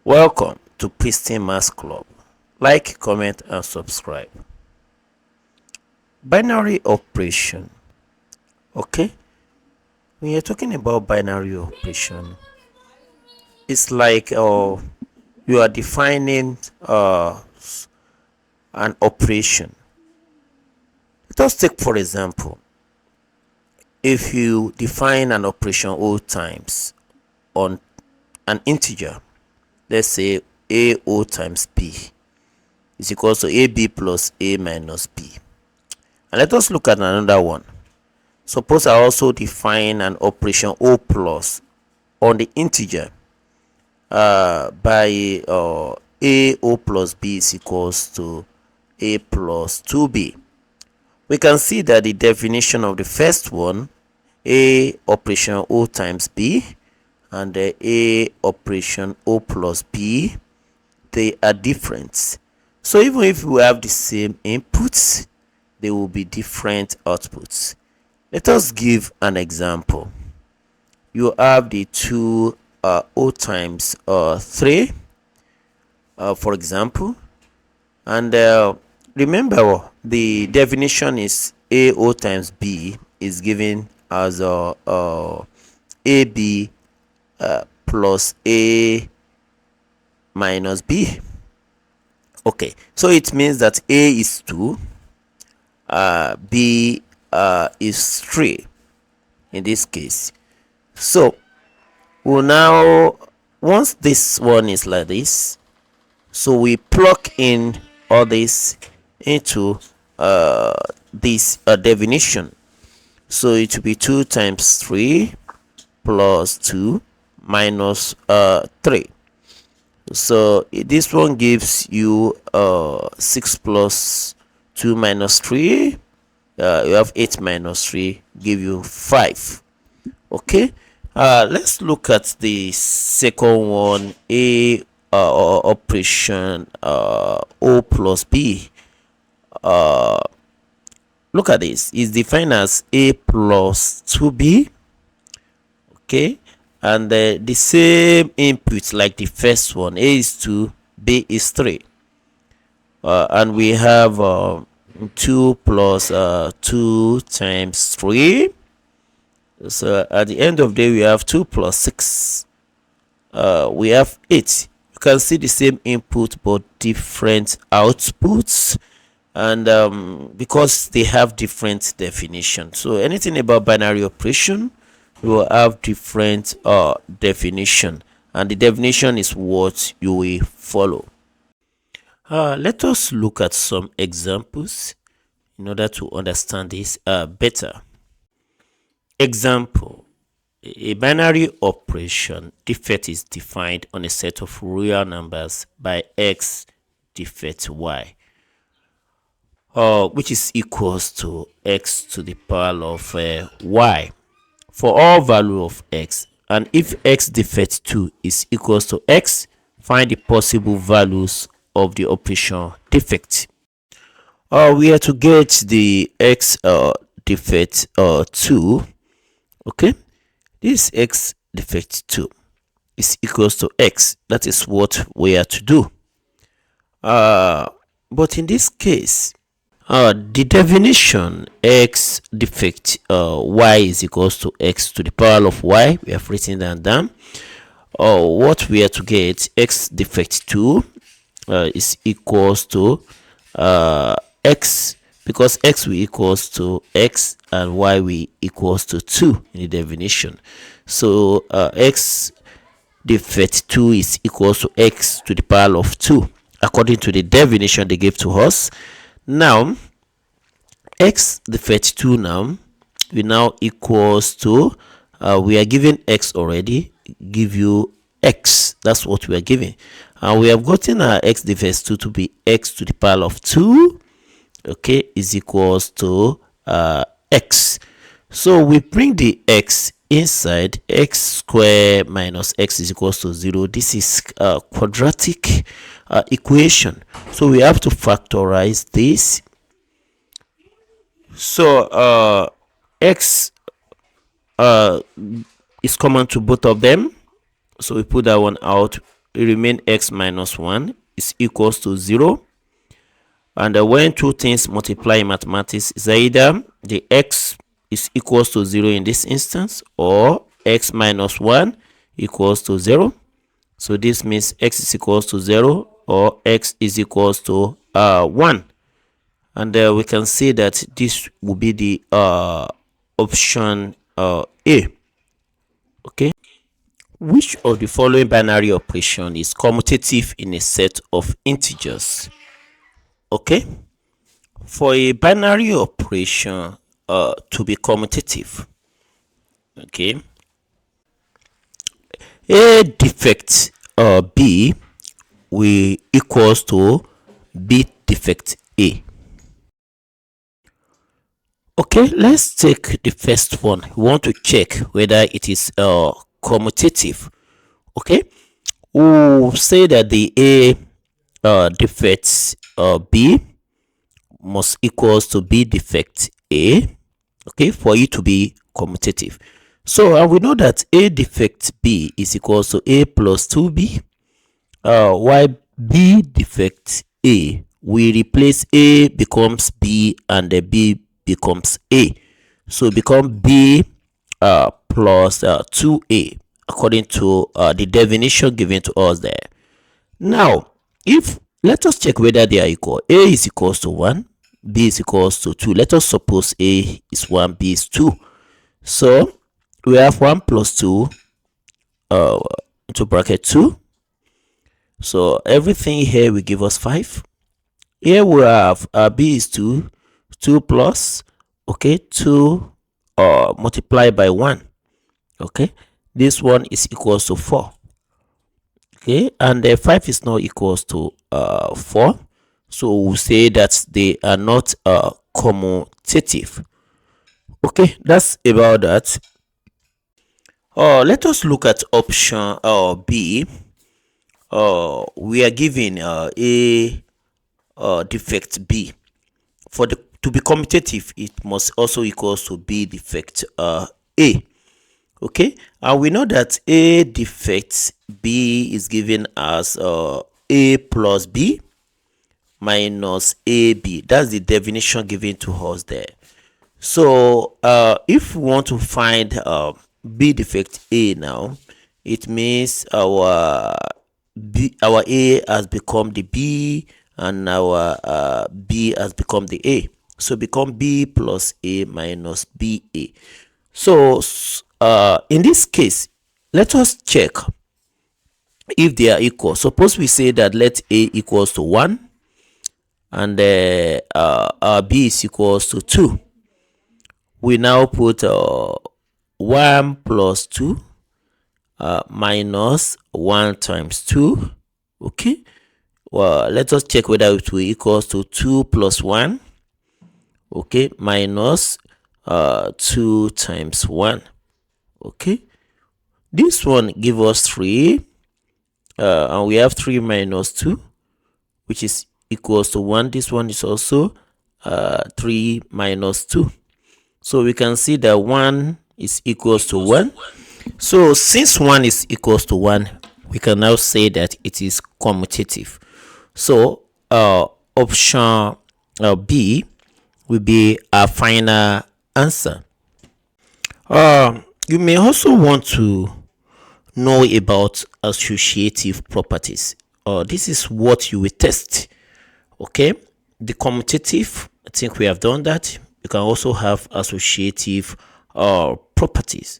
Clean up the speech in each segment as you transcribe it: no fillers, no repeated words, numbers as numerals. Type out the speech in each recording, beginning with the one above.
Welcome to Pristine Maths Club. Like, comment, and subscribe. Binary operation. Okay, when you're talking about binary operation, it's like you are defining an operation. Let us take, for example, if you define an operation O times on an integer, let's say AO times B is equal to AB plus A minus B. And let us look at another one. Suppose I also define an operation O plus on the integer by AO plus B is equals to A plus 2B. We can see that the definition of the first one, A operation O times B, and the A operation O plus B, they are different. So even if we have the same inputs, they will be different outputs. Let us give an example. You have the two O times 3, for example, and remember the definition is AO times B is given as AB plus A minus B. Okay, so it means that A is 2, B is 3 in this case. So we'll now, once this one is like this, so we plug in all this into this definition. So it will be 2 times 3 plus 2 minus 3. So this one gives you 6 plus 2 minus 3. You have 8 minus 3, give you 5. Okay, let's look at the second one, A operation O plus B. Look at this, it's defined as A plus 2B. Okay, and the same input like the first one, A is 2, B is 3, and we have 2 plus 2 times 3. So at the end of the day we have 2 plus 6, we have 8. You can see the same input but different outputs, and because they have different definitions. So anything about binary operation will have different definition, and the definition is what you will follow. Let us look at some examples in order to understand this better. Example: a binary operation defect is defined on a set of real numbers by x defect y, which is equals to x to the power of y for all value of x, and if x defect 2 is equals to x, find the possible values of the operation defect. We are to get the x defect 2. Okay, this x defect 2 is equals to x. That is what we are to do. But in this case, the definition x defect y is equals to x to the power of y, we have written that down. What we are to get, x defect 2 is equals to x, because x will equals to x and y will equals to 2 in the definition. So x defect 2 is equals to x to the power of 2 according to the definition they gave to us. Now x defect 2 now we now equals to we are given x already, give you x, that's what we are giving, and we have gotten our x defect 2 to be x to the power of 2, okay, is equals to x. So we bring the x inside, x square minus x is equals to 0. This is quadratic equation, so we have to factorize this. So x is common to both of them, so we put that one out. remain x minus 1 is equals to 0. And when two things multiply in mathematics, is either the x is equals to 0 in this instance, or x minus 1 equals to 0. So this means x is equals to 0 or x is equals to 1. And we can see that this will be the option A. Okay. Which of the following binary operation is commutative in a set of integers? Okay. For a binary operation to be commutative, okay, A defect B will equals to B defect A. Okay, let's take the first one. We want to check whether it is commutative. Okay, we'll say that the A defect B must equals to B defect A, okay, for it to be commutative. So we know that A defect B is equals to A plus 2B, while B defect A, we replace A becomes B and the B becomes A, so become B plus 2A according to the definition given to us there. Now, if let us check whether they are equal. A is equals to 1, B is equals to 2. Let us suppose A is 1, B is 2. So we have 1 plus 2 into bracket 2. So everything here will give us 5. Here we have B is 2, 2 plus, okay, 2 multiplied by 1. Okay, this one is equals to 4. Okay, and 5 is not equals to 4, so we'll say that they are not commutative. Okay, that's about that. Let us look at option B. We are given A defect B. For the to be commutative, it must also equals to B defect A. Okay, and we know that A defect B is given as A plus B minus AB. That's the definition given to us there. So if we want to find B defect A now, it means our A has become the B and our B has become the A. So become B plus A minus BA. So in this case, let us check if they are equal. Suppose we say that let A equals to 1 and B is equals to 2. We now put 1 plus 2 minus 1 times 2. Okay, well, let us check whether it will equals to 2 plus 1, okay, minus 2 times 1. Okay, this one give us 3, and we have 3 minus 2, which is equals to 1. This one is also 3 minus 2. So we can see that 1 is equals to 1. So since 1 is equals to 1, we can now say that it is commutative. So option B will be our final answer. You may also want to know about associative properties. This is what you will test. Okay, the commutative, I think we have done that. You can also have associative properties.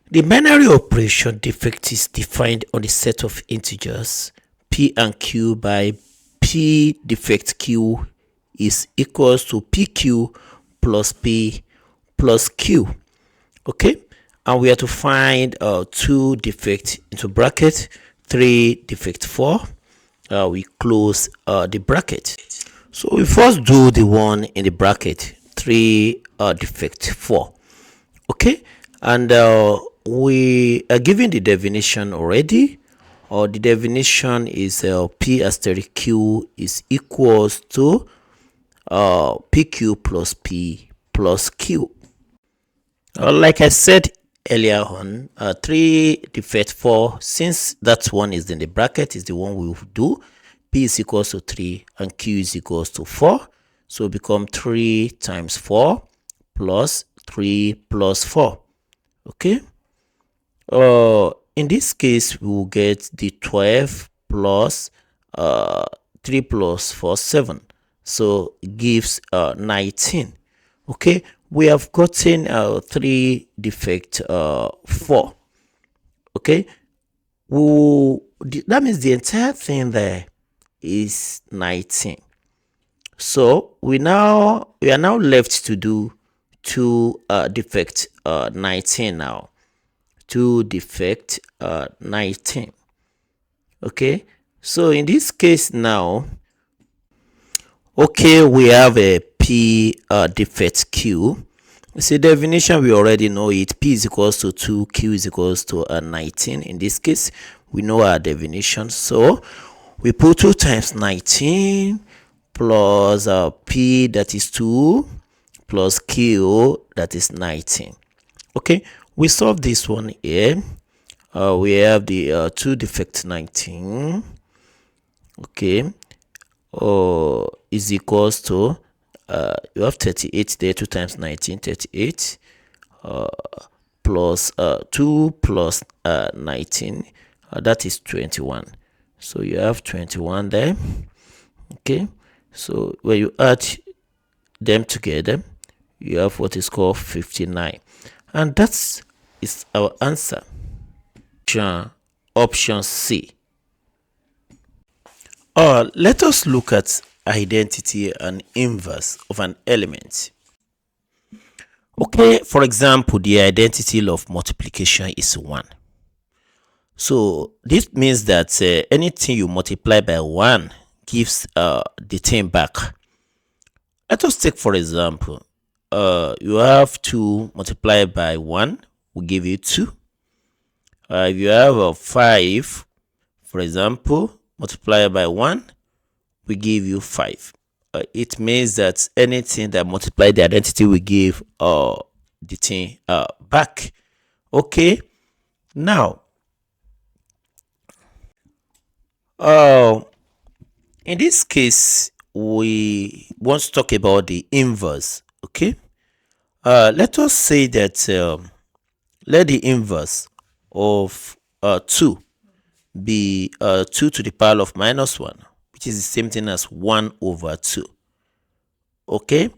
The binary operation defect is defined on the set of integers P and Q by P defect Q is equals to PQ plus P plus Q. Okay, and we have to find 2 defect into bracket, 3 defect 4. We close the bracket. So we first do the one in the bracket, 3 defect 4. Okay, and we are given the definition already. The definition is P asterisk Q is equals to PQ plus P plus Q. Like I said earlier on, 3 defect 4, since that one is in the bracket, is the one we will do. P is equals to 3 and Q is equals to 4. So become 3 times 4 plus 3 plus 4. Okay. In this case, we will get the 12 plus 3 plus 4, 7. So it gives 19. Okay, we have gotten 3 defect 4. Okay, that means the entire thing there is 19. So we are now left to do 2 defect 19 now. 2 defect 19. Okay, so in this case now, okay, we have a P defect Q. See, definition, we already know it. P is equals to 2, Q is equals to 19. In this case, we know our definition. So we put 2 times 19 plus P, that is 2, plus Q, that is 19. Okay, we solve this one here. We have the 2 defect 19. Okay, is equals to you have 38 there. 2 times 19, 38, plus 2 plus 19, that is 21. So you have 21 there. Okay, so when you add them together, you have what is called 59, and that's our answer. Option C. Let us look at identity and inverse of an element. Okay, for example, the identity of multiplication is 1. So this means that anything you multiply by 1 gives the thing back. Let us take, for example, you have 2 multiplied by 1 will give you 2. If you have 5, for example, multiplied by 1 will give you 5. It means that anything that multiply the identity will give the thing back. Okay, now in this case, we want to talk about the inverse. Okay, let us say that let the inverse of 2 be 2 to the power of minus 1, which is the same thing as 1 over 2. Okay,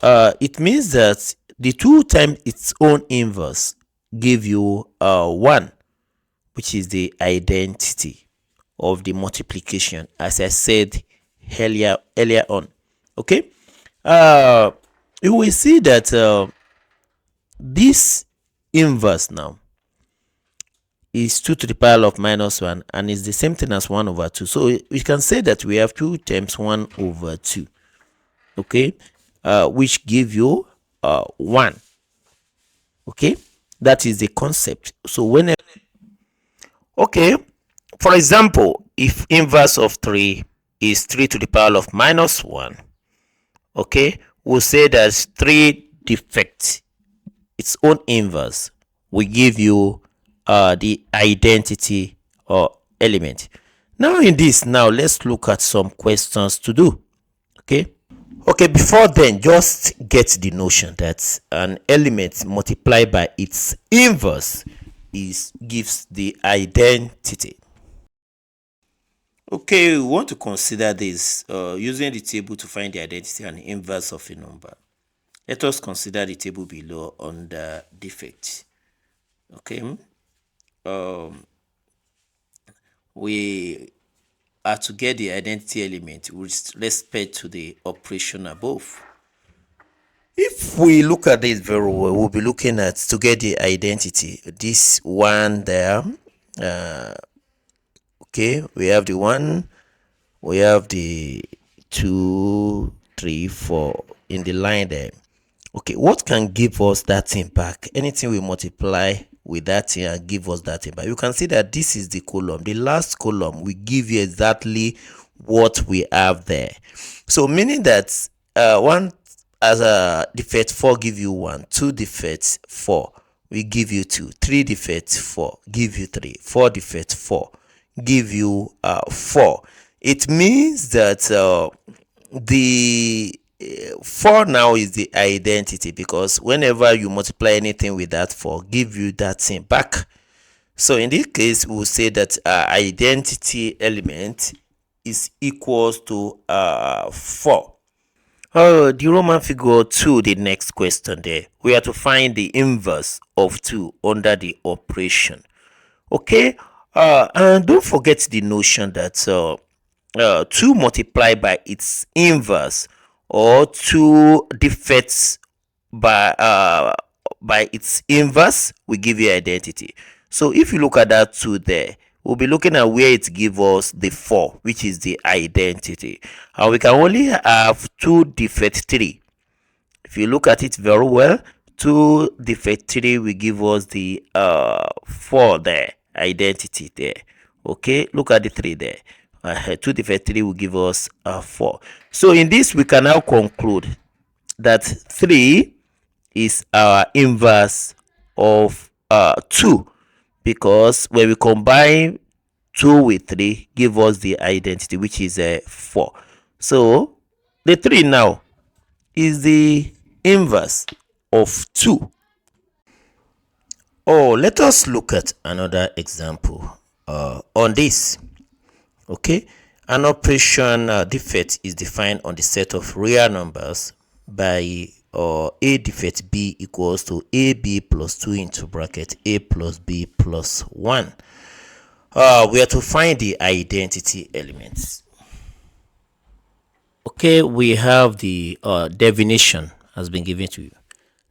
it means that the 2 times its own inverse give you 1, which is the identity of the multiplication, as I said earlier on. Okay, you will see that this inverse now is 2 to the power of minus 1 and is the same thing as 1 over 2. So we can say that we have 2 times 1 over 2. Okay, which give you 1. Okay, that is the concept. So when okay, for example, if inverse of 3 is 3 to the power of minus 1, okay, we'll say that 3 defect its own inverse will give you the identity or element. Now in this, now let's look at some questions to do. Okay, before then, just get the notion that an element multiplied by its inverse gives the identity. Okay, we want to consider this using the table to find the identity and inverse of a number. Let us consider the table below under defect. Okay, we are to get the identity element with respect to the operation above. If we look at this very well, we'll be looking at to get the identity. This one there, okay, we have the 1, we have the 2, 3, 4 in the line there. Okay, what can give us that thing back? Anything we multiply with that thing and give us that thing back. You can see that this is the column. The last column will give you exactly what we have there. So meaning that 1 as a defect 4 give you 1, 2 defects 4, we give you 2. 3 defects 4, give you 3. 4 defects 4, give you 4. It means that the 4 now is the identity, because whenever you multiply anything with that 4, give you that thing back. So in this case, we'll say that identity element is equals to 4. The Roman figure 2, the next question there. We have to find the inverse of 2 under the operation. Okay, and don't forget the notion that 2 multiplied by its inverse, or 2 defects by its inverse, will give you identity. So if you look at that 2 there, we'll be looking at where it gives us the 4, which is the identity, and we can only have 2 defect 3. If you look at it very well, 2 defect 3 will give us the 4 there, identity there. Okay, look at the 3 there. 2 defect 3 will give us 4. So in this, we can now conclude that 3 is our inverse of 2, because when we combine 2 with 3, give us the identity, which is 4. So the 3 now is the inverse of 2. Let us look at another example on this. Okay, an operation defect is defined on the set of real numbers by a defect b equals to ab plus 2 into bracket a plus b plus 1. We are to find the identity elements. Okay, we have the definition has been given to you.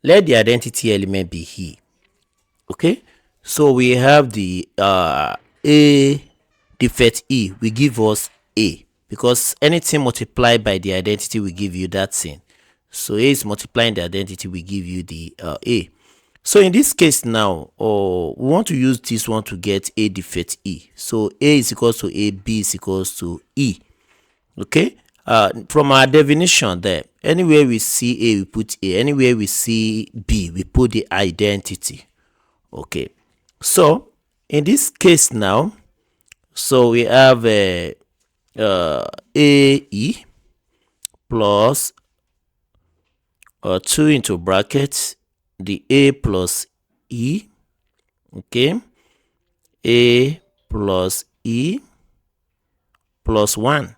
Let the identity element be he. Okay, so we have the a defect e will give us a, because anything multiplied by the identity will give you that thing. So a is multiplying the identity, will give you the a. So in this case now, we want to use this one to get a defect e. So a is equals to a, b is equals to e. Okay, from our definition there, anywhere we see a, we put a. Anywhere we see b, we put the identity. Okay, so in this case now, so we have a e plus 2 into brackets the a plus e. Okay, a plus e plus 1.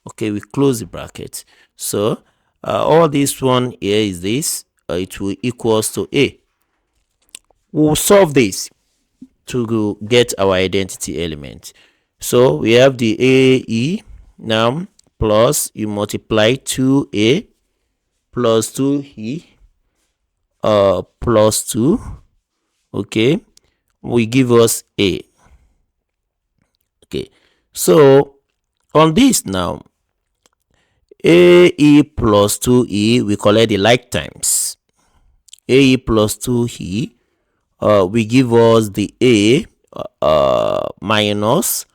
Okay, we close the bracket. So all this one here is this, it will equals to a. We'll solve this to get our identity element. So we have the ae now, plus you multiply 2a plus 2e plus 2. Okay, we give us a. Okay, so on this now, ae plus 2e, we collect the like times. Ae plus 2e we give us the a minus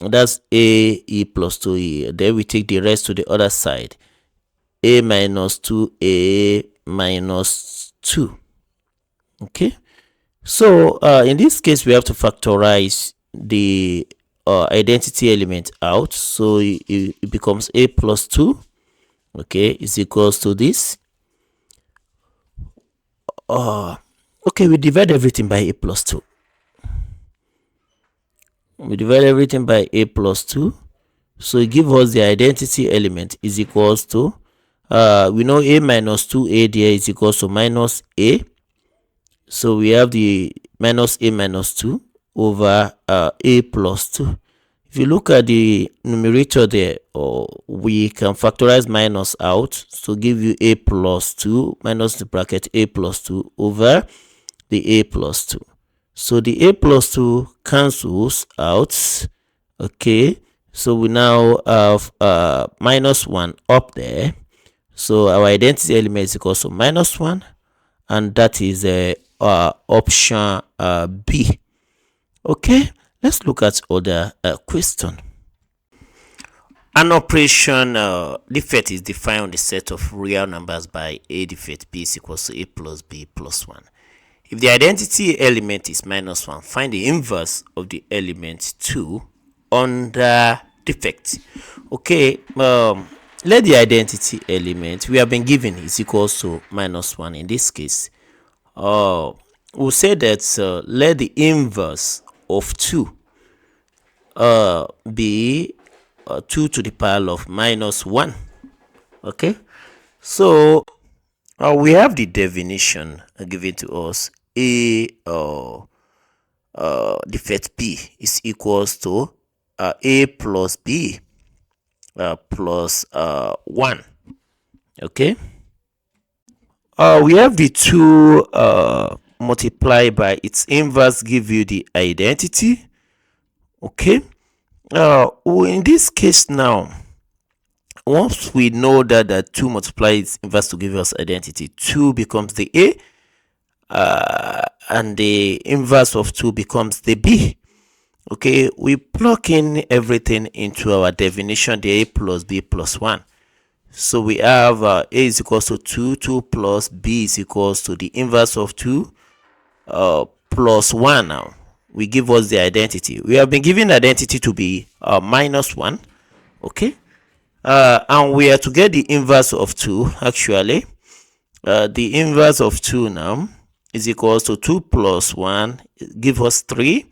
that's ae plus 2e. Then we take the rest to the other side, a minus 2a minus 2. Okay, so in this case we have to factorize the identity element out, so it becomes a plus 2, okay, is equals to this. Okay, we divide everything by a plus 2. We divide everything by a plus 2, so it gives us the identity element is equals to we know a minus 2a there is equals to minus a, so we have the minus a minus 2 over a plus 2. If you look at the numerator there, we can factorize minus out, so give you a plus 2 minus the bracket a plus 2 over the a plus 2. So the a plus 2 cancels out. Okay, so we now have minus 1 up there, so our identity element is equals to minus 1, and that is option B. Okay, let's look at other question. An operation defect is defined on the set of real numbers by a defect b is equals to a plus b plus 1. If the identity element is minus 1, find the inverse of the element 2 under defect. Okay, let the identity element we have been given is equals to minus 1. In this case, we'll say that let the inverse of 2 be 2 to the power of minus 1. Okay, so we have the definition given to us. A defect b is equals to a plus b plus 1. Okay, we have the 2 multiplied by its inverse give you the identity. Okay, in this case now, once we know that 2 multiplied its inverse to give us identity, 2 becomes the a, and the inverse of 2 becomes the b. Okay, we plug in everything into our definition, the a plus b plus 1. So we have a is equals to 2 plus b is equals to the inverse of 2 plus 1. Now we give us the identity. We have been given identity to be minus 1. Okay, and we are to get the inverse of 2. Actually, the inverse of 2 now is equals to 2 plus 1 give us 3,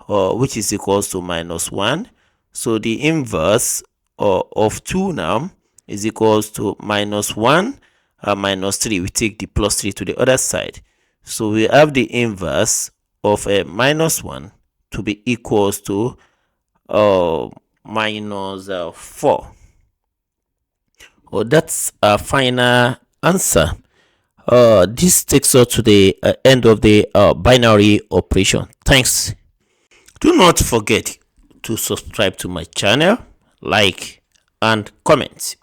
which is equals to minus 1. So the inverse of 2 now is equals to minus 1 minus 3. We take the plus 3 to the other side. So we have the inverse of minus 1 to be equals to minus 4. That's our final answer. This takes us to the end of the binary operation. Thanks. Do not forget to subscribe to my channel, like and comment.